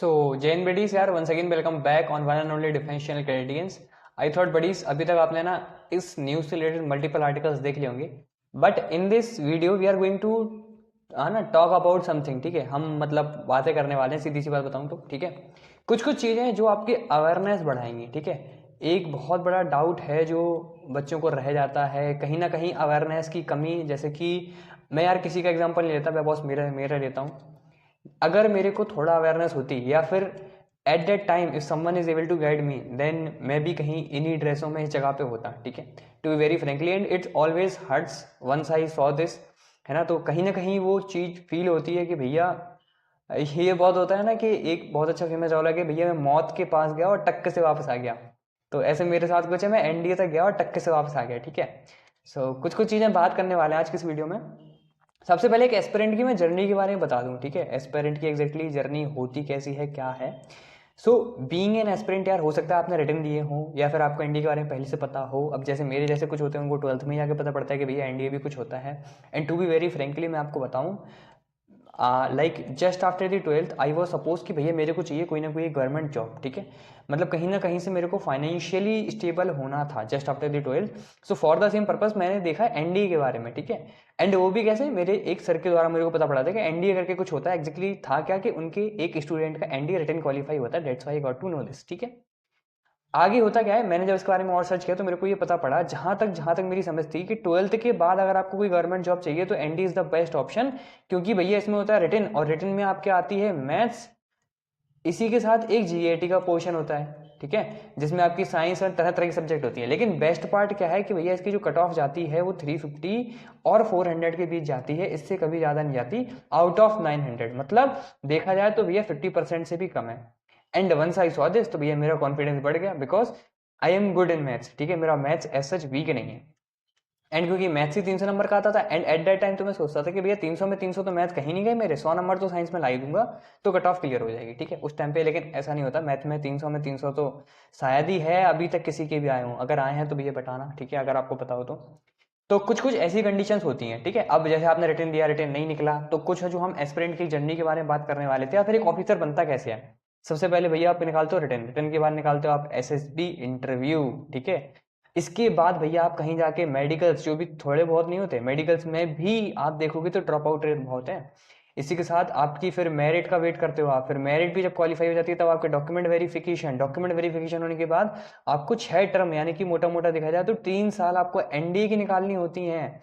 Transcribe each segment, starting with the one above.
सो जैन बडीज यार, once again welcome back on one and only defence channel Canadians. I thought buddies, अभी तक आपने ना इस न्यूज़ से रिलेटेड मल्टीपल आर्टिकल्स देख लिए होंगे, but in this video we are going to ना टॉक अबाउट समथिंग। ठीक है, हम मतलब बातें करने वाले हैं, सीधी सी बात बताऊं तो। ठीक है, कुछ कुछ चीज़ें हैं जो आपकी अवेयरनेस बढ़ाएंगी। ठीक है, एक बहुत बड़ा डाउट है जो बच्चों को रह जाता है कहीं ना कहीं, अवेयरनेस की कमी। जैसे कि मैं यार किसी का एग्जांपल नहीं लेता, मैं बॉस मेरा मेरा लेता हूँ। अगर मेरे को थोड़ा अवेयरनेस होती, या फिर at that time if someone is able to guide me, देन मैं भी कहीं इन्हीं ड्रेसों में इस जगह पे होता। ठीक है, to be very frankly, and it's always hurts once I saw this, है ना। तो कहीं ना कहीं वो चीज़ फील होती है कि भैया, ये बहुत होता है ना कि एक बहुत अच्छा फेमस डायलॉग है, भैया मैं मौत के पास गया और टक्के से वापस आ गया। तो ऐसे मेरे साथ कुछ है, मैं एनडीए तक गया और टक्के से वापस आ गया। ठीक है, सो कुछ कुछ चीज़ें बात करने वाले हैं आज की इस वीडियो में। सबसे पहले एक एस्पिरेंट की मैं जर्नी के बारे में बता दूं। ठीक है, एस्पिरेंट की एग्जैक्टली जर्नी होती कैसी है, क्या है। सो बीइंग एन एस्पिरेंट यार, हो सकता है आपने रिटर्न दिए हो या फिर आपको एनडीए के बारे में पहले से पता हो। अब जैसे मेरे जैसे कुछ होते हैं, उनको 12th में जाके पता पड़ता है कि भैया एनडीए भी कुछ होता है। And to be very frankly मैं आपको बताऊं, like just after the 12th I was suppose कि भैया मेरे को चाहिए कोई ना कोई गवर्नमेंट जॉब। ठीक है, मतलब कहीं ना कहीं से मेरे को फाइनेंशियली स्टेबल होना था just after the 12th। So for the same purpose मैंने देखा एनडीए के बारे में। ठीक है, एंड वो भी कैसे, मेरे एक सर के द्वारा मेरे को पता पड़ा था कि एनडीए करके कुछ होता है। एग्जैक्टली था क्या कि उनके एक स्टूडेंट का एनडीए रिटन क्वालिफाई होता है, that's why I got to know this. ठीक है, आगे होता क्या है, मैंने जब इसके बारे में और सर्च किया तो मेरे को ये पता पड़ा, जहां तक मेरी समझ थी, कि 12th के बाद अगर आपको कोई गवर्नमेंट जॉब चाहिए तो ND is the best option. क्योंकि भैया इसमें होता है रिटन, और रिटन में आपके आती है मैथ्स, इसी के साथ एक जीएटी का पोर्शन होता है। ठीक है, जिसमें आपकी साइंस और तरह तरह की सब्जेक्ट होती है। लेकिन बेस्ट पार्ट क्या है कि भैया इसकी जो कट ऑफ जाती है वो 350 और 400 के बीच जाती है, इससे कभी ज़्यादा नहीं जाती, आउट ऑफ 900। मतलब देखा जाए तो भैया 50% से भी कम है। And once I saw this तो भैया मेरा कॉन्फिडेंस बढ़ गया, because I am good in maths. ठीक है, मेरा मैथ्स एज सच वीक नहीं है। एंड क्योंकि मैथ्स ही 300 नंबर का आता था, एंड एट दैट टाइम तो मैं सोचता था कि भैया 300 में 300 तो मैथ कहीं नहीं गए मेरे, 100 नंबर तो साइंस में ला ही दूंगा तो कट ऑफ क्लियर हो जाएगी। ठीक है, उस टाइम पे। लेकिन ऐसा नहीं होता, मैथ में 300 में 300 तो शायद ही है अभी तक किसी के भी आए हों। अगर आए हैं तो भैया बताना, ठीक है, अगर आपको पता हो तो कुछ कुछ ऐसी कंडीशंस होती हैं। ठीक है, अब जैसे आपने रिटर्न दिया, रिटर्न नहीं निकला, तो कुछ है जो हम एस्पिरेंट की जर्नी के बारे में बात करने वाले थे, या फिर एक ऑफिसर बनता कैसे है। सबसे पहले भैया आप निकालते हो रिटर्न, रिटर्न के बाद निकालते हो आप एसएसबी इंटरव्यू। ठीक है, इसके बाद भैया आप कहीं जाके मेडिकल्स, जो भी थोड़े बहुत नहीं होते, मेडिकल्स में भी आप देखोगे तो ड्रॉप आउट रेट बहुत है। इसी के साथ आपकी फिर मेरिट का वेट करते हो आप, फिर मेरिट भी जब क्वालिफाई हो जाती है तब आपके डॉक्यूमेंट वेरिफिकेशन, डॉक्यूमेंट वेरिफिकेशन होने के बाद आपको 6 टर्म, यानी कि मोटा मोटा देखा जाए तो 3 साल आपको एनडीए की निकालनी होती हैं।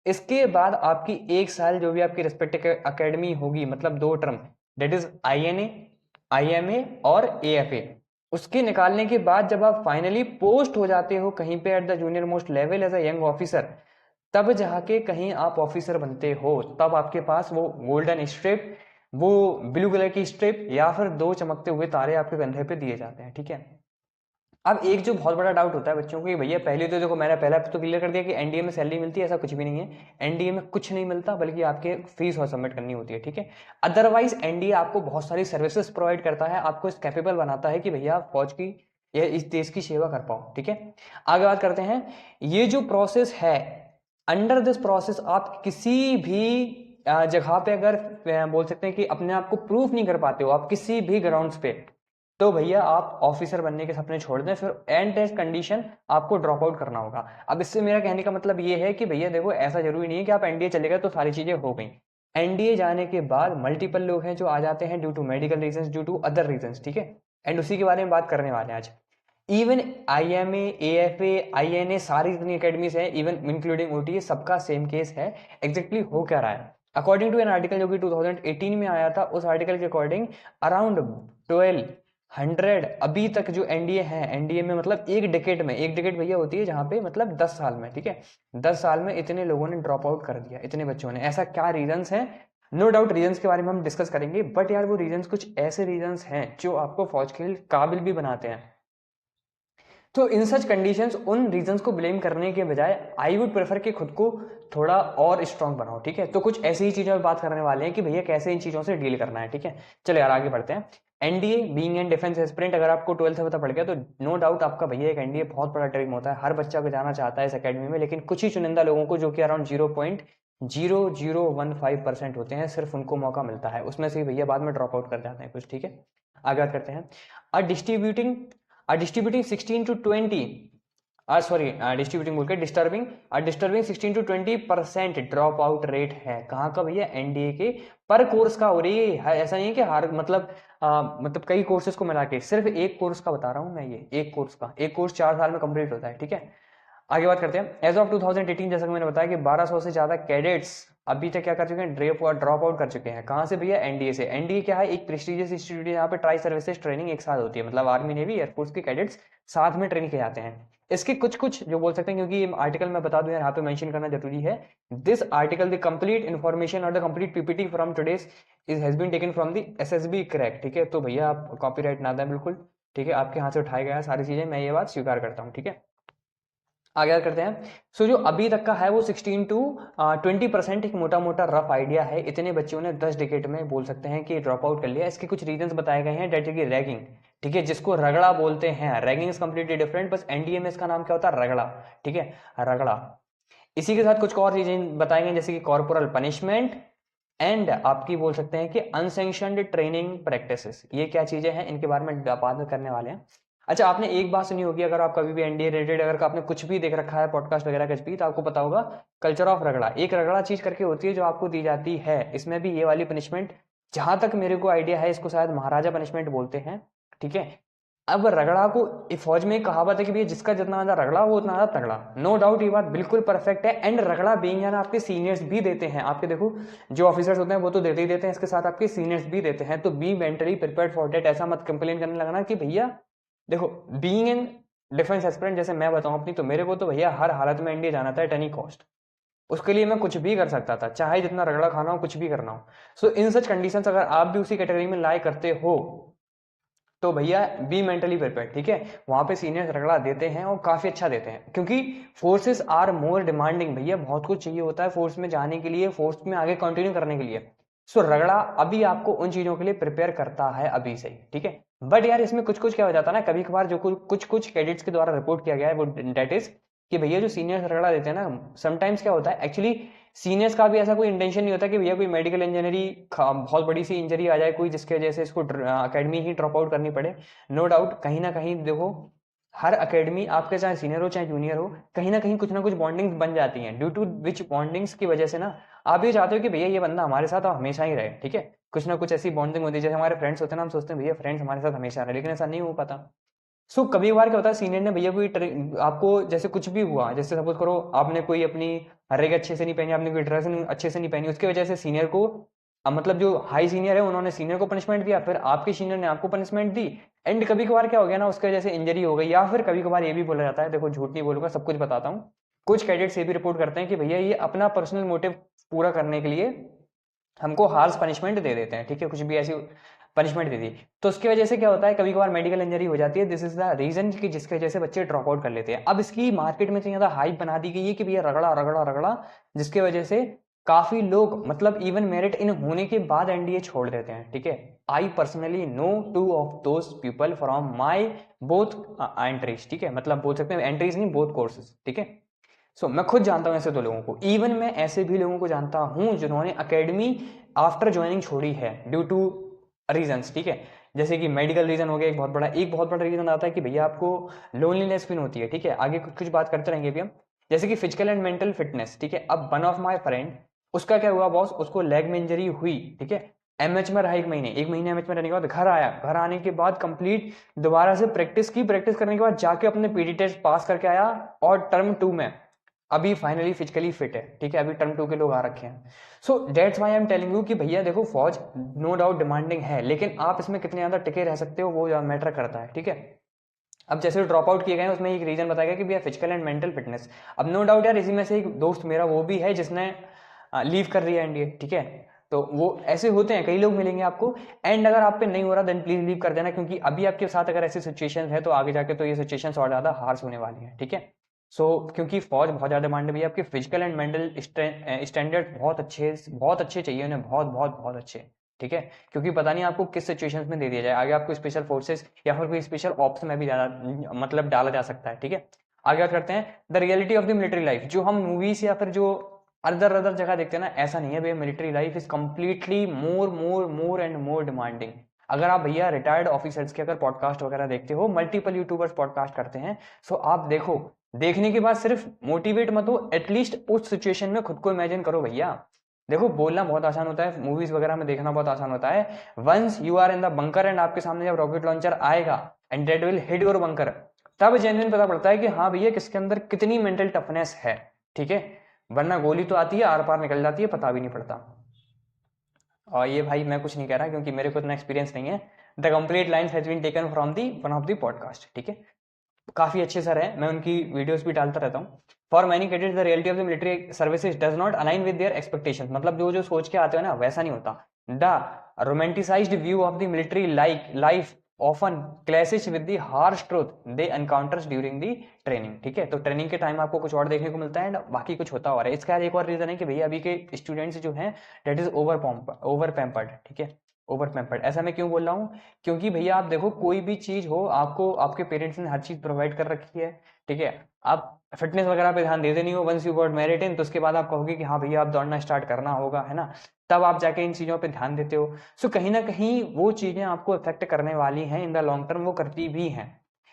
इसके बाद आपकी 1 साल जो भी आपकी रेस्पेक्टिव अकेडमी होगी, मतलब 2 term, that is INA, IMA और एएफए। उसके निकालने के बाद जब आप फाइनली पोस्ट हो जाते हो कहीं पे at the junior most level as a young officer, तब जाके कहीं आप ऑफिसर बनते हो। तब आपके पास वो गोल्डन स्ट्रिप, वो ब्लू कलर की स्ट्रिप, या फिर 2 चमकते हुए तारे आपके कंधे पे दिए जाते हैं। ठीक है, अब एक जो बहुत बड़ा डाउट होता है बच्चों को कि भैया, पहले तो देखो मैंने पहला तो क्लियर कर दिया कि एनडीए में सैलरी मिलती है, ऐसा कुछ भी नहीं है। एनडीए में कुछ नहीं मिलता, बल्कि आपके फीस और सबमिट करनी होती है। ठीक है, अदरवाइज एनडीए आपको बहुत सारी सर्विसेज प्रोवाइड करता है, आपको इस कैपेबल बनाता है कि भैया आप फौज की या इस देश की सेवा कर पाओ। ठीक है, आगे बात करते हैं। ये जो प्रोसेस है, अंडर दिस प्रोसेस आप किसी भी जगह पे अगर बोल सकते हैं कि अपने आप को प्रूफ नहीं कर पाते हो आप किसी भी ग्राउंड्स पे, तो भैया आप ऑफिसर बनने के सपने छोड़ दें, फिर एंड टेस्ट कंडीशन आपको ड्रॉप आउट करना होगा। अब इससे मेरा कहने का मतलब ये है कि भैया देखो, ऐसा जरूरी नहीं है कि आप एनडीए चले गए तो सारी चीजें हो गई। एनडीए जाने के बाद मल्टीपल लोग हैं जो आ जाते हैं due to medical reasons, due to other reasons. ठीक है, एंड उसी के बारे में बात करने वाले हैं आज। इवन आईएमए, एएफए, आईएनए, सारी जितनी अकेडमीज है, इवन इंक्लूडिंग ओटीए, सबका सेम केस है। एग्जैक्टली हो क्या रहा है, अकॉर्डिंग टू एन आर्टिकल जो कि 2018 में आया था, उस आर्टिकल के अकॉर्डिंग अराउंड 1200 अभी तक जो एनडीए है, एनडीए में मतलब एक डिकेड में, एक डिकेड भैया होती है जहां पे मतलब 10 साल में। ठीक है, 10 साल में इतने लोगों ने ड्रॉप आउट कर दिया, इतने बच्चों ने। ऐसा क्या रीजंस हैं, नो डाउट रीजंस के बारे में हम डिस्कस करेंगे, बट यार वो रीजंस कुछ ऐसे रीजंस हैं जो आपको फौज के लिए काबिल भी बनाते हैं। तो इन सच कंडीशंस उन रीजंस को ब्लेम करने के बजाय आई वुड प्रेफर कि खुद को थोड़ा और स्ट्रांग बनाओ। ठीक है, तो कुछ ऐसी ही चीजों पर बात करने वाले हैं कि भैया कैसे इन चीजों से डील करना है। ठीक है, चलो यार आगे बढ़ते हैं। NDA being an defence aspirant, अगर आपको 12th में पता पड़ गया तो नो डाउट आपका भैया एक एनडीए बहुत बड़ा ड्रीम होता है, हर बच्चा को जाना चाहता है इस अकेडमी में। लेकिन कुछ ही चुनिंदा लोगों को, जो कि अराउंड 0.0015% होते हैं, सिर्फ उनको मौका मिलता है, उसमें से भैया बाद में ड्रॉप आउट कर जाते हैं कुछ। ठीक है, आगे बात करते हैं। अ डिस्ट्रीब्यूटिंग 16 to 20 डिस्ट्रीब्यूटिंग बोल के disturbing 16 to 20% drop out rate है। कहाँ का भैया? एनडीए के पर कोर्स का। और ये ऐसा नहीं है कि हर मतलब कई कोर्सेज को मिला के, सिर्फ एक कोर्स का बता रहा हूँ मैं, ये एक कोर्स 4 साल में कंप्लीट होता है, ठीक है। आगे बात करते हैं। एज ऑफ 2018 जैसा कि मैंने बताया कि 1200 से ज्यादा कैडेट्स अभी तक क्या कर चुके हैं? ड्रॉप आउट कर चुके हैं। कहाँ से भैया? एनडीए से। एनडीए क्या है? एक प्रेस्टिजियस इंस्टीट्यूट है, यहाँ पे ट्राई सर्विसेज ट्रेनिंग एक साथ होती है, मतलब आर्मी नेवी एयरफोर्स के कैडेट्स साथ में ट्रेन किए जाते हैं। इसके कुछ जो बोल सकते हैं, क्योंकि आर्टिकल मैं बता दूं यार, यहाँ पे मेंशन करना जरूरी है। This article the complete information और the complete PPT from today's has been taken from the SSB crack, ठीक है। तो भैया आप कॉपीराइट ना दें बिल्कुल, ठीक है। आपके हाथ से उठाए गए हैं सारी चीजें, मैं ये बात स्वीकार करता हूँ, ठीक है। आगे बात करते हैं। सो जो अभी तक का है वो 16 to 20% एक मोटा मोटा रफ आइडिया है। इतने बच्चों ने 10 डिकेट में बोल सकते हैं कि ड्रॉप आउट कर लिया। इसके कुछ रीजंस बताए गए हैं, डेट की रैगिंग, ठीक है, जिसको रगड़ा बोलते हैं। रैगिंग इज कंप्लीटली डिफरेंट, बस एनडीए में इसका नाम क्या होता है? रगड़ा, ठीक है, रगड़ा। इसी के साथ कुछ और चीजें बताए गए, जैसे कि कॉर्पोरल पनिशमेंट एंड आपकी बोल सकते हैं कि अनसेंक्शनड ट्रेनिंग प्रैक्टिसेस। ये क्या चीजें हैं, इनके बारे में बाद में करने वाले हैं। अच्छा, आपने एक बात सुनी होगी, अगर आप कभी भी एनडीए रिलेटेड अगर आपने कुछ भी देख रखा है पॉडकास्ट वगैरह कुछ भी, तो आपको पता होगा कल्चर ऑफ रगड़ा। एक रगड़ा चीज करके होती है जो आपको दी जाती है। इसमें भी ये वाली पनिशमेंट, जहां तक मेरे को आइडिया है, इसको शायद महाराजा पनिशमेंट बोलते हैं, ठीक है। अब रगड़ा को फौज में एक कहावत है कि भैया जिसका जितना ज्यादा रगड़ा वो उतना ज्यादा तगड़ा। नो डाउट ये बात बिल्कुल परफेक्ट है। एंड रगड़ा बीइंग ना आपके सीनियर्स भी देते हैं। आपके देखो जो ऑफिसर्स होते हैं वो तो देते ही देते हैं, इसके साथ आपके सीनियर्स भी देते हैं। तो be mentally prepared for that. ऐसा मत कंप्लेन करने लगना कि भैया देखो, बीइंग इन डिफेंस एस्पिरेंट, जैसे मैं बताऊं अपनी, तो मेरे को तो भैया हर हालत में एनडीए जाना था एट एनी कॉस्ट। उसके लिए मैं कुछ भी कर सकता था, चाहे जितना रगड़ा खाना हो, कुछ भी करना हो। सो इन सच कंडीशंस अगर आप भी उसी कैटेगरी में लाई करते हो तो भैया बी मेंटली प्रिपेयर्ड, ठीक है। वहां पे सीनियर्स रगड़ा देते हैं और काफी अच्छा देते हैं, क्योंकि फोर्सेस आर मोर डिमांडिंग। भैया बहुत कुछ चाहिए होता है फोर्स में जाने के लिए, फोर्स में आगे कंटिन्यू करने के लिए। सो रगड़ा अभी आपको उन चीजों के लिए प्रिपेयर करता है अभी से ही, ठीक है। बट यार इसमें कुछ कुछ क्या हो जाता है ना, कभी कभार जो कुछ कैडेट्स के द्वारा रिपोर्ट किया गया है वो डेट इज कि भैया जो सीनियर्स रगड़ा देते हैं ना, समटाइम्स क्या होता है एक्चुअली, सीनियर्स का भी ऐसा कोई इंटेंशन नहीं होता कि भैया कोई मेडिकल इंजीनियरी बहुत बड़ी सी इंजरी आ जाए कोई, जिसकी वजह से इसको अकेडमी ही ड्रॉप आउट करनी पड़े। नो डाउट कहीं ना कहीं देखो, हर अकेडमी आपके चाहे सीनियर हो चाहे जूनियर हो, कहीं ना कहीं कुछ ना कुछ बॉन्डिंग्स बन जाती हैं, ड्यू टू विच बॉन्डिंग्स की वजह से ना आप ये चाहते हो कि भैया ये बंदा हमारे साथ हमेशा ही रहे, ठीक है। कुछ ना कुछ ऐसी बॉन्डिंग होती है, जैसे हमारे फ्रेंड्स होते हैं ना, हम सोचते हैं भैया फ्रेंड्स हमारे साथ हमेशा रहे, लेकिन ऐसा नहीं हो पाता। कभी बार क्या होता है, सीनियर ने भैया कोई आपको जैसे कुछ भी हुआ, जैसे सपोज करो आपने कोई अपनी रेग अच्छे से नहीं पहनी, आपने कोई ड्रेस अच्छे से नहीं पहनी, उसकी वजह से सीनियर को मतलब जो हाई सीनियर है उन्होंने सीनियर को पनिशमेंट दिया, फिर आपके सीनियर ने आपको पनिशमेंट दी। एंड कभी कभार क्या हो गया ना, उसकी वजह से इंजरी हो गई, या फिर कभी कभार ये भी बोला जाता है, देखो झूठ नहीं बोलूंगा, सब कुछ बताता हूँ, कुछ कैडेट्स ये भी रिपोर्ट करते हैं कि भैया ये अपना पर्सनल मोटिव पूरा करने के लिए हमको हार्श पनिशमेंट दे देते हैं, ठीक है, कुछ भी ऐसी पनिशमेंट दे दी। तो उसकी वजह से क्या होता है, कभी कभार मेडिकल इंजरी हो जाती है। दिस इज द रीजन कि जिसकी वजह से बच्चे ड्रॉप आउट कर लेते हैं। अब इसकी मार्केट में इतनी ज्यादा हाइप बना दी गई है कि भैया रगड़ा रगड़ा रगड़ा, जिसकी वजह से काफी लोग मतलब इवन मेरिट इन होने के बाद एनडीए छोड़ देते हैं, ठीक है। I personally know 2 of those people from my both entries, ठीक है, मतलब बोल सकते हैं एंट्रीज नहीं, बोथ कोर्सेज, ठीक है। मैं खुद जानता हूं ऐसे 2 लोगों को। इवन मैं ऐसे भी लोगों को जानता हूं जिन्होंने अकेडमी आफ्टर ज्वाइनिंग छोड़ी है ड्यू टू रीजंस, ठीक है। जैसे कि मेडिकल रीजन हो गया एक बहुत बड़ा रीजन आता है कि भैया आपको लोनलीनेस फील होती है, ठीक है। आगे कुछ बात करते रहेंगे अभी हम, जैसे कि फिजिकल एंड मेंटल फिटनेस, ठीक है। अब वन ऑफ माय फ्रेंड, उसका क्या हुआ बॉस, उसको लेग में इंजरी हुई, ठीक है। एमएच में रहा 1 महीने, 1 महीने एमएच में रहने के बाद घर आया, घर आने के बाद कंप्लीट दोबारा से प्रैक्टिस की, प्रैक्टिस करने के बाद जाके अपने पीटी टेस्ट पास करके आया, और टर्म 2 में अभी फाइनली फिजिकली फिट है, ठीक है। अभी टर्म 2 के लोग आ रखे हैं। So that's why I am telling you कि भैया देखो फौज नो डाउट डिमांडिंग है, लेकिन आप इसमें कितने ज्यादा टिके रह सकते हो वो मैटर करता है, ठीक है। अब जैसे ड्रॉप आउट किए गए उसमें एक रीजन बताया गया कि भैया फिजिकल एंड मेंटल फिटनेस। अब नो डाउट यार इसी में से एक दोस्त मेरा वो भी है जिसने लीव कर रही है एनडीए, ठीक है। तो वो ऐसे होते हैं, कई लोग मिलेंगे आपको। एंड अगर आप पे नहीं हो रहा देन प्लीज लीव कर देना, क्योंकि अभी आपके साथ अगर ऐसी सिचुएशन है तो आगे जाके तो ये सिचुएशन और ज्यादा हार्श होने वाली है, ठीक है। क्योंकि फौज बहुत ज्यादा डिमांड भी है, आपके फिजिकल एंड मेंटल स्टैंडर्ड बहुत अच्छे चाहिए उन्हें, बहुत बहुत बहुत अच्छे, ठीक है। क्योंकि पता नहीं आपको किस सिचुएशंस में दे दिया जाए, आगे आपको स्पेशल फोर्सेस या फिर कोई स्पेशल ऑप्स में भी मतलब डाला जा सकता है, ठीक है। आगे बात करते हैं the reality of the military life. जो हम मूवीज या फिर जो अदर अदर जगह देखते हैं ना, ऐसा नहीं है भैया। Military life is completely more and more demanding. अगर आप भैया रिटायर्ड ऑफिसर्स के अगर पॉडकास्ट वगैरह देखते हो, मल्टीपल यूट्यूबर्स पॉडकास्ट करते हैं, सो आप देखो, देखने के बाद सिर्फ मोटिवेट मत हो, एटलीस्ट उस सिचुएशन में खुद को इमेजिन करो भैया। देखो बोलना बहुत आसान होता है, मूवीज वगैरह में देखना बहुत आसान होता है। Once you are in the bunker and आपके सामने जब रॉकेट लॉन्चर आएगा and that will hit your bunker, तब जेन्युइन पता पड़ता है कि हाँ भैया किसके अंदर कितनी मेंटल टफनेस है। ठीक है, वरना गोली तो आती है, आर पार निकल जाती है, पता भी नहीं पड़ता। और ये भाई मैं कुछ नहीं कह रहा क्योंकि मेरे को इतना एक्सपीरियंस नहीं है। The complete lines has been taken from the one of the podcast. ठीक है, काफी अच्छे सर हैं, मैं उनकी वीडियोस भी डालता रहता हूँ। For many cadets the reality of the military services does not align with their expectations, मतलब जो जो सोच के आते हो ना वैसा नहीं होता। The romanticised view of the military life often clashes with the harsh truth they encounters during the training. ठीक है, तो ट्रेनिंग के टाइम आपको कुछ और देखने को मिलता है एंड बाकी कुछ होता और है। इसका एक और रीजन है कि भैया अभी के स्टूडेंट्स जो हैं डेट इज ओवर पैम्पर्ड। ठीक है, ओवर पैम्पर्ड। ऐसा मैं क्यों बोल रहा हूँ, क्योंकि भैया आप देखो कोई भी चीज हो, आपको आपके पेरेंट्स ने हर चीज प्रोवाइड कर रखी है। ठीक है, आप फिटनेस वगैरह पे ध्यान देते नहीं हो, once you got married in तो उसके बाद आप कहोगे कि हाँ भैया आप दौड़ना स्टार्ट करना होगा, है ना, तब आप जाके इन चीजों पे ध्यान देते हो। सो कहीं ना कहीं वो चीजें आपको इफेक्ट करने वाली हैं इन द लॉन्ग टर्म, वो करती भी हैं।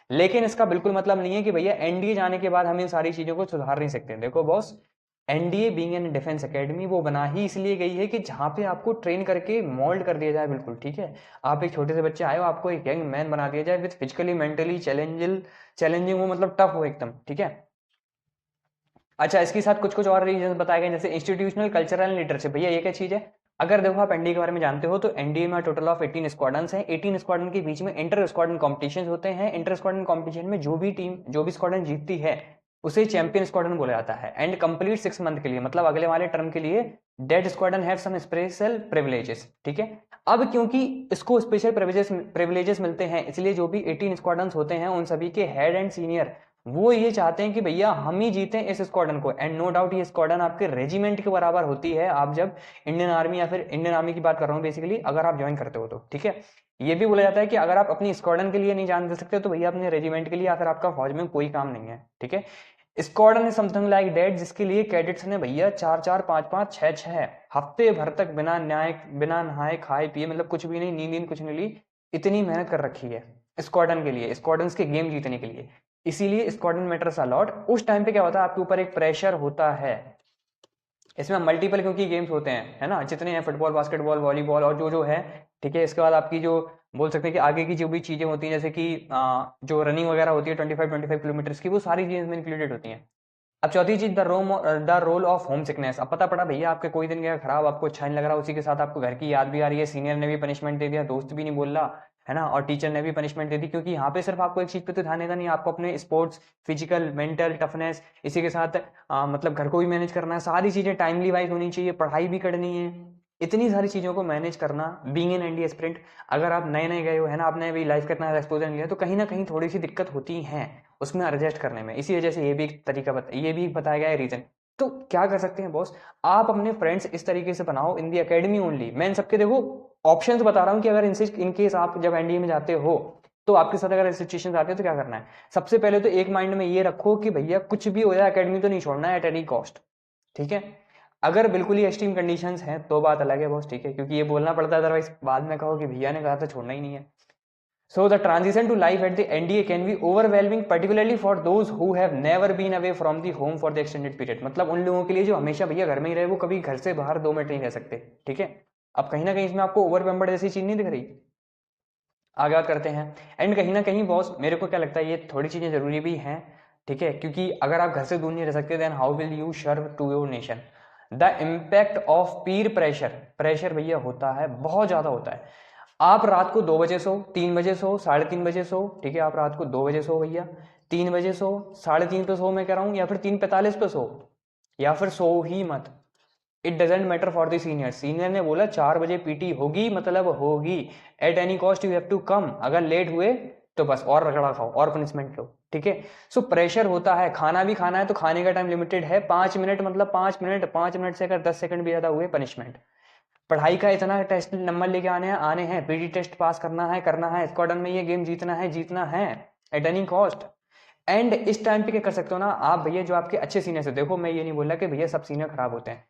लेकिन इसका बिल्कुल मतलब नहीं है कि भैया एनडीए जाने के बाद हम इन सारी चीजों को सुधार नहीं सकते। देखो boss, NDA being an defence academy वो बना ही इसलिए गई है कि जहां पे आपको ट्रेन करके मोल्ड कर दिया जाए। बिल्कुल ठीक है, आप एक छोटे से बच्चे आए हो, आपको एक यंग मैन बना दिया जाए विद फिजिकली मेंटली चैलेंजिंग वो मतलब टफ हो एकदम। ठीक है, अच्छा इसके साथ कुछ कुछ और रीजन बताए गए जैसे इंस्टीट्यूशनल कल्चर एंड लीडरशिप। भैया ये क्या चीज है, अगर देखो आप एनडीए के बारे में जानते हो तो एनडीए में टोटल ऑफ 18 स्क्वाड्रन हैं। 18 स्क्वाड्रन के बीच में इंटर स्क्वाड्रन कॉम्पिटिशन होते हैं। इंटर स्क्वाड्रन कॉम्पिटिशन में जो भी स्क्वाड्रन जीतती है उसे चैंपियन स्क्वाड्रन बोला जाता है। एंड कंप्लीट 6 मंथ के लिए, मतलब अगले वाले टर्म के लिए, that squadron have some special privileges. ठीक है, अब क्योंकि इसको स्पेशल प्रिविलेजेस मिलते हैं, इसलिए जो भी 18 स्क्वाड्रन होते हैं उन सभी के हेड एंड सीनियर वो ये चाहते हैं कि भैया हम ही जीते इस स्क्वाड्रन को। एंड नो डाउट ये स्क्वाड्रन आपके रेजिमेंट के बराबर होती है आप जब इंडियन आर्मी या फिर इंडियन आर्मी की बात कर रहा हूँ बेसिकली, अगर आप ज्वाइन करते हो तो। ठीक है, ये भी बोला जाता है कि अगर आप अपनी स्क्वाड्रन के लिए नहीं जान दे सकते तो भैया अपने रेजिमेंट के लिए या फिर आपका फौज में कोई काम नहीं है। ठीक है, squadron is something like that जिसके लिए कैडेट्स ने भैया 4-4, 5-5, 6-6 हफ्ते भर तक बिना नहाए खाए पिए, मतलब कुछ भी नहीं, नींद कुछ नहीं ली, इतनी मेहनत कर रखी है स्क्वाड्रन के लिए, स्क्वाड्रन के गेम जीतने के लिए। इसीलिए स्क्वाड्रन मैटर्स अ लॉट। उस टाइम पे क्या होता है, आपके ऊपर एक प्रेशर होता है। इसमें मल्टीपल क्योंकि गेम्स होते हैं, है ना, जितने हैं फुटबॉल, बास्केटबॉल, वॉलीबॉल और जो है। ठीक है, इसके बाद आपकी जो बोल सकते हैं कि आगे की जो भी चीजें होती हैं जैसे कि जो रनिंग वगैरह होती है 25 किलोमीटर की, वो सारी चीजें इसमें इंक्लूडेड होती हैं। अब चौथी चीज the role of homesickness. अब पता पड़ा भैया आपके कोई दिन गया खराब, आपको अच्छा नहीं लग रहा, उसी के साथ आपको घर की याद भी आ रही है, सीनियर ने भी पनिशमेंट दे दिया, दोस्त भी नहीं बोल रहा, है ना, और टीचर ने भी पनिशमेंट दे दी, क्योंकि यहाँ पे सिर्फ आपको एक चीज पे तो ध्यान देना नहीं, आपको अपने स्पोर्ट्स, फिजिकल, मेंटल टफनेस, इसी के साथ मतलब घर को भी मैनेज करना है, सारी चीजें टाइमली वाइज होनी चाहिए, पढ़ाई भी करनी है, इतनी सारी चीजों को मैनेज करना बीइंग एन एनडीए एस्पिरेंट। अगर आप नए नए गए हो, है ना, आपने अभी लाइफ का इतना एक्सपोजर नहीं लिया, तो कहीं ना कहीं थोड़ी सी दिक्कत होती है उसमें एडजस्ट करने में। इसी वजह से ये भी एक तरीका ये भी बताया गया है रीजन। तो क्या कर सकते हैं बॉस, आप अपने फ्रेंड्स इस तरीके से बनाओ इन दी एकेडमी ओनली। मैं इन सबके देखो ऑप्शंस बता रहा हूँ कि अगर इनसे इनकेस आप जब एनडीए में जाते हो तो आपके साथ अगर सिचुएशन आती है तो क्या करना है। सबसे पहले तो एक माइंड में ये रखो कि भैया कुछ भी हो जाए एकेडमी तो नहीं छोड़ना है एट एनी कॉस्ट। ठीक है, अगर बिल्कुल ही एक्सट्रीम कंडीशंस हैं तो बात अलग है बॉस। ठीक है, क्योंकि ये बोलना पड़ता है, अदरवाइज बाद में कहो कि भैया ने कहा था छोड़ना ही नहीं है। So the transition to life at the NDA can be overwhelming, particularly for those who have never been away from the home for the extended period। मतलब उन लोगों के लिए जो हमेशा भैया घर में ही रहे, वो कभी घर से बाहर 2 मिनट नहीं रह सकते। ठीक है, अब कहीं ना कहीं इसमें आपको ओवर पेम्पर्ड जैसी चीज नहीं दिख रही। आगे बात करते हैं। एंड कहीं ना कहीं बॉस मेरे को क्या लगता है, ये थोड़ी चीजें जरूरी भी हैं। ठीक है, क्योंकि अगर आप घर से दूर नहीं रह सकते then how will you serve to your nation. The impact of peer pressure भैया होता है, बहुत ज्यादा होता है। आप रात को 2 बजे सो, 3 बजे सो, 3:30 बजे सो। ठीक है, आप रात को 2 बजे सो भैया, 3 बजे सो, 3:30 पे सो मैं कह रहा हूँ, या फिर 3:45 पे सो, या फिर सो ही मत। It doesn't matter for the senior. Senior ने बोला 4 बजे पीटी होगी, मतलब होगी, at any cost you have to come. अगर लेट हुए तो बस और रगड़ा खाओ और पनिशमेंट लो। ठीक है, सो प्रेशर होता है। खाना भी खाना है तो खाने का टाइम लिमिटेड है, 5 मिनट, मतलब 5 मिनट, 5 मिनट से अगर 10 सेकंड भी ज्यादा हुए पनिशमेंट। पढ़ाई का इतना टेस्ट नंबर लेके आने हैं, पीटी टेस्ट पास करना है, स्क्वाड्रन में ये गेम जीतना है एट एनी कॉस्ट। एंड इस टाइम पे क्या कर सकते हो ना आप भैया, जो आपके अच्छे सीनियर से, देखो मैं ये नहीं बोल रहा कि भैया सब सीनियर खराब होते हैं,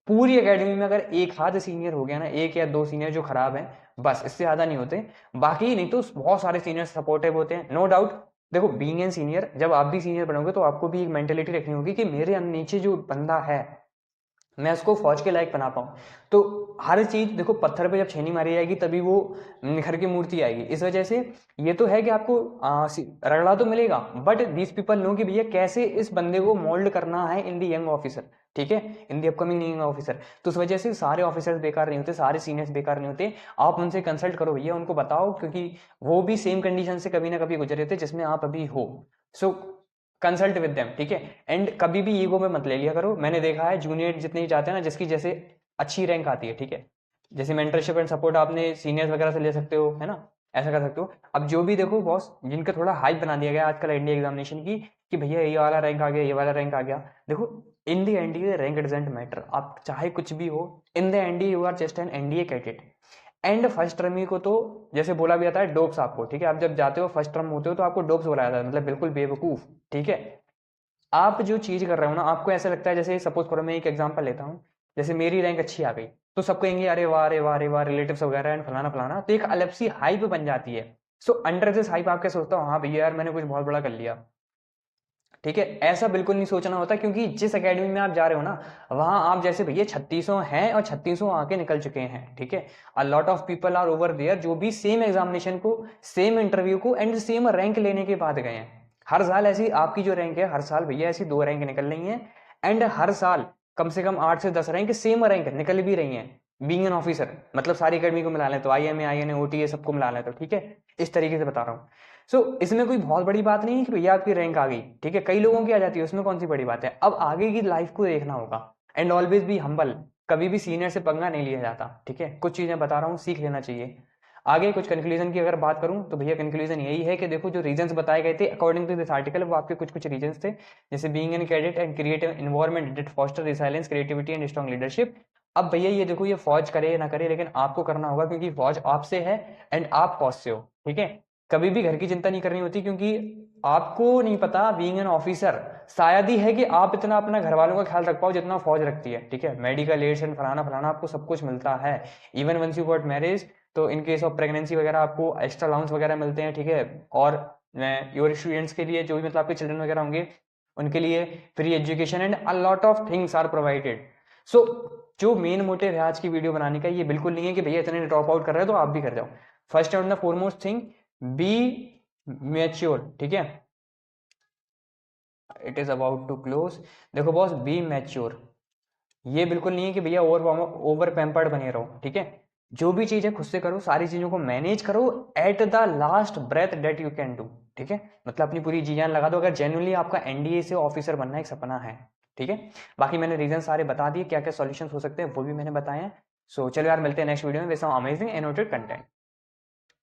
पूरी एकेडमी में अगर एक हाथ सीनियर हो गया ना, एक या दो सीनियर जो खराब हैं, बस इससे ज्यादा नहीं होते, बाकी नहीं तो बहुत सारे सीनियर सपोर्टिव होते हैं, नो डाउट। देखो बीइंग एन सीनियर, जब आप भी सीनियर बनोगे तो आपको भी एक मेंटेलिटी रखनी होगी कि मेरे नीचे जो बंदा है मैं उसको फौज के लायक बना पाऊँ। तो हर चीज देखो, पत्थर पे जब छेनी मारी जाएगी तभी वो निखर की मूर्ति आएगी। इस वजह से ये तो है कि आपको रगड़ा तो मिलेगा, बट दीज पीपल नो कि भैया कैसे इस बंदे को मोल्ड करना है इन दी यंग ऑफिसर, ठीक है, इन दी अपकमिंग यंग ऑफिसर। तो उस वजह से सारे ऑफिसर्स बेकार नहीं होते, सारे सीनियर्स बेकार नहीं होते। आप उनसे कंसल्ट करो भैया, उनको बताओ, क्योंकि वो भी सेम कंडीशन से कभी ना कभी गुजरे थे जिसमें आप अभी हो। सो कंसल्ट विद देम, ठीक है। एंड कभी भी ईगो में मत ले लिया करो। मैंने देखा है जूनियर जितने ही जाते हैं ना, जिसकी जैसे अच्छी रैंक आती है, ठीक है, जैसे मेंटरशिप एंड सपोर्ट आपने सीनियर्स वगैरह से ले सकते हो, है ना, ऐसा कर सकते हो। अब जो भी देखो बॉस, जिनका थोड़ा हाइप बना दिया गया आजकल एनडीए एग्जामिनेशन की, कि भैया ये वाला रैंक आ गया, ये वाला रैंक आ गया। देखो in the NDA rank doesn't matter, आप चाहे कुछ भी हो, in the NDA you are just an NDA cadet. And first term को तो जैसे बोला भी जाता है डोप्स आपको, ठीक है, आप जब जाते हो फर्स्ट टर्म होते हो तो आपको डोप्स बोला जाता है, मतलब बिल्कुल बेवकूफ, ठीक है। आप जो चीज कर रहे हो ना, आपको ऐसा लगता है, जैसे सपोज करो मैं एक एग्जांपल लेता हूँ, जैसे मेरी रैंक अच्छी आ गई तो सब कहेंगे अरे वाह अरे वाह अरे वाह, रिलेटिव्स वगैरह एंड फलाना फलाना, तो एक अलग सी हाइप बन जाती है। सो अंडर दिस हाइप आप क्या सोचता हो, हाँ भैया यार मैंने कुछ बहुत बड़ा कर लिया, ठीक है। ऐसा बिल्कुल नहीं सोचना होता, क्योंकि जिस एकेडमी में आप जा रहे हो ना, वहां आप जैसे भैया 3600 हैं और 3600 आके निकल चुके हैं, ठीक है। A lot of people are over there जो भी सेम एग्जामिनेशन को, सेम इंटरव्यू को एंड सेम रैंक लेने के बाद गए हैं। हर साल ऐसी आपकी जो रैंक है, हर साल भैया ऐसी 2 रैंक निकल रही है, एंड हर साल कम से कम 8 से 10 रैंक सेम रैंक निकल भी रही है। बीइंग एन ऑफिसर मतलब सारी अकेडमी को मिला लें तो, IMA INA OTA सबको मिला लें तो, ठीक है, इस तरीके से बता रहा हूँ। इसमें कोई बहुत बड़ी बात नहीं है कि भैया आपकी रैंक आ गई, ठीक है, कई लोगों की आ जाती है, उसमें कौन सी बड़ी बात है। अब आगे की लाइफ को देखना होगा, एंड ऑलवेज बी हम्बल, कभी भी सीनियर से पंगा नहीं लिया जाता, ठीक है। कुछ चीजें बता रहा हूँ, सीख लेना चाहिए। आगे कुछ कंक्लूजन की अगर बात करूं तो भैया कंक्लूजन यही है कि देखो जो रीजंस बताए गए थे अकॉर्डिंग टू दिस आर्टिकल, वो आपके कुछ कुछ रीजंस थे, जैसे being an cadet and creative environment that foster resilience, creativity and strong leadership. अब भैया ये देखो, ये फौज करे ना करे, लेकिन आपको करना होगा, क्योंकि फौज आपसे है एंड आप फौज से हो, ठीक है। कभी भी घर की चिंता नहीं करनी होती, क्योंकि आपको नहीं पता बीइंग एन ऑफिसर शायद ही है कि आप इतना अपना घर वालों का ख्याल रख पाओ जितना फौज रखती है, ठीक है। मेडिकल एड्स एंड फलाना फलाना आपको सब कुछ मिलता है। Even once you got marriage, तो इन केस ऑफ प्रेगनेंसी वगैरह आपको एक्स्ट्रा अलाउंस वगैरह मिलते हैं, ठीक है। और योर स्टूडेंट्स के लिए, जो भी मतलब आपके चिल्ड्रन वगैरह होंगे, उनके लिए free education and a lot of things are provided. So जो मेन मोटिव है आज की वीडियो बनाने का, ये बिल्कुल नहीं है कि भैया इतने ड्रॉप आउट कर रहे हो तो आप भी कर जाओ। First and the foremost thing, be mature, ठीक है। It is about to close. देखो बॉस, बी मैच्योर, ये बिल्कुल नहीं है कि भैया ओवर पैम्पर्ड बने रहो, ठीक है। जो भी चीज है खुद से करो, सारी चीजों को मैनेज करो at the last breath that you can do, ठीक है। मतलब अपनी पूरी जी जान लगा दो अगर जेन्युइनली आपका एनडीए से ऑफिसर बनना एक सपना है, ठीक है। बाकी मैंने रीजन सारे बता दिए, क्या क्या सॉल्यूशंस हो सकते हैं वो भी मैंने बताए हैं। सो चलो यार, मिलते हैं नेक्स्ट वीडियो में वैसा अमेजिंग एनोटेड कंटेंट।